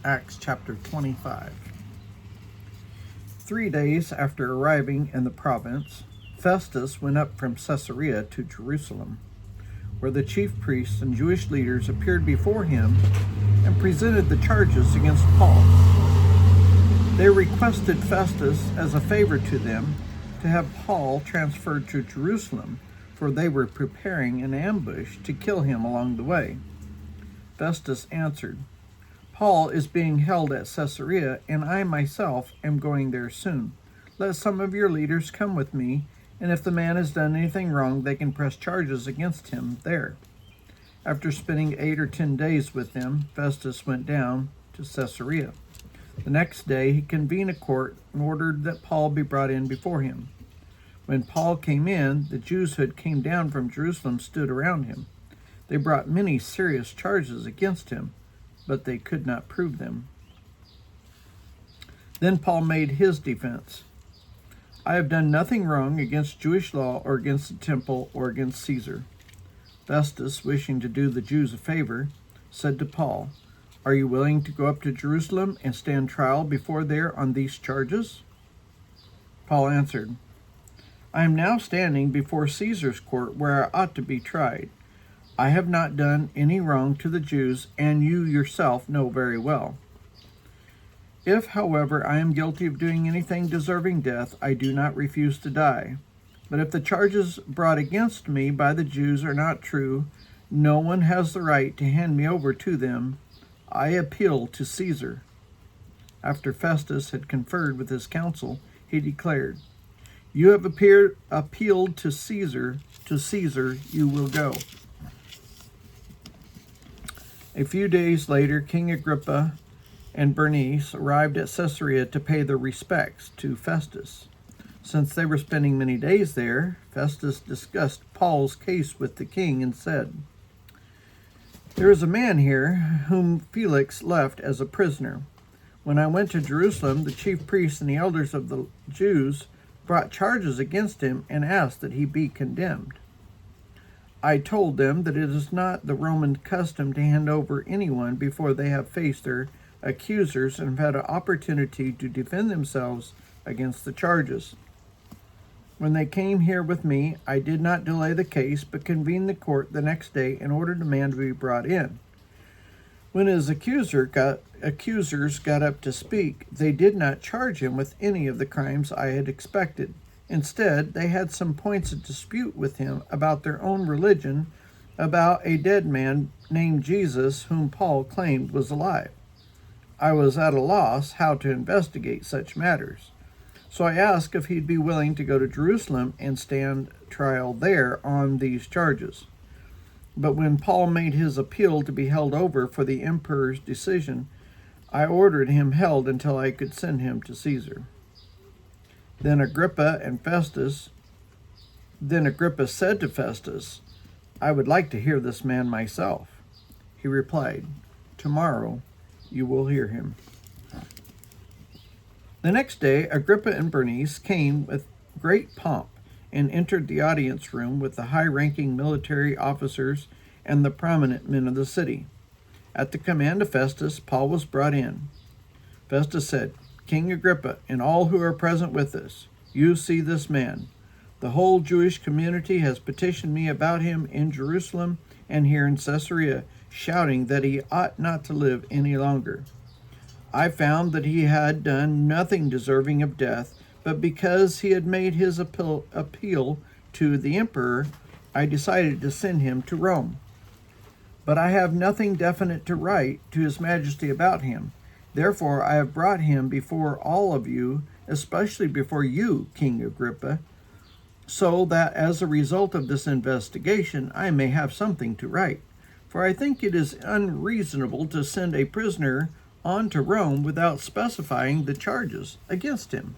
Acts chapter 25. 3 days after arriving in the province, Festus went up from Caesarea to Jerusalem, where the chief priests and Jewish leaders appeared before him and presented the charges against Paul. They requested Festus, as a favor to them, to have Paul transferred to Jerusalem, for they were preparing an ambush to kill him along the way. Festus answered, "Paul is being held at Caesarea, and I myself am going there soon. Let some of your leaders come with me, and if the man has done anything wrong, they can press charges against him there." After spending 8 or 10 days with them, Festus went down to Caesarea. The next day he convened a court and ordered that Paul be brought in before him. When Paul came in, the Jews who had came down from Jerusalem stood around him. They brought many serious charges against him, but they could not prove them. Then Paul made his defense. "I have done nothing wrong against Jewish law or against the temple or against Caesar." Festus, wishing to do the Jews a favor, said to Paul, "Are you willing to go up to Jerusalem and stand trial before there on these charges?" Paul answered, "I am now standing before Caesar's court where I ought to be tried. I have not done any wrong to the Jews, and you yourself know very well. If, however, I am guilty of doing anything deserving death, I do not refuse to die. But if the charges brought against me by the Jews are not true, no one has the right to hand me over to them. I appeal to Caesar." After Festus had conferred with his council, he declared, "You have appealed to Caesar you will go." A few days later, King Agrippa and Bernice arrived at Caesarea to pay their respects to Festus. Since they were spending many days there, Festus discussed Paul's case with the king and said, "There is a man here whom Felix left as a prisoner. When I went to Jerusalem, the chief priests and the elders of the Jews brought charges against him and asked that he be condemned. I told them that it is not the Roman custom to hand over anyone before they have faced their accusers and have had an opportunity to defend themselves against the charges. When they came here with me, I did not delay the case, but convened the court the next day and ordered a man to be brought in. When his accusers got up to speak, they did not charge him with any of the crimes I had expected. Instead, they had some points of dispute with him about their own religion, about a dead man named Jesus whom Paul claimed was alive. I was at a loss how to investigate such matters. So I asked if he'd be willing to go to Jerusalem and stand trial there on these charges. But when Paul made his appeal to be held over for the emperor's decision, I ordered him held until I could send him to Caesar." Then Agrippa said to Festus, "I would like to hear this man myself." He replied, "Tomorrow you will hear him." The next day, Agrippa and Bernice came with great pomp and entered the audience room with the high-ranking military officers and the prominent men of the city. At the command of Festus, Paul was brought in. Festus said, "King Agrippa, and all who are present with us, you see this man. The whole Jewish community has petitioned me about him in Jerusalem and here in Caesarea, shouting that he ought not to live any longer. I found that he had done nothing deserving of death, but because he had made his appeal to the emperor, I decided to send him to Rome. But I have nothing definite to write to his majesty about him. Therefore, I have brought him before all of you, especially before you, King Agrippa, so that as a result of this investigation, I may have something to write. For I think it is unreasonable to send a prisoner on to Rome without specifying the charges against him."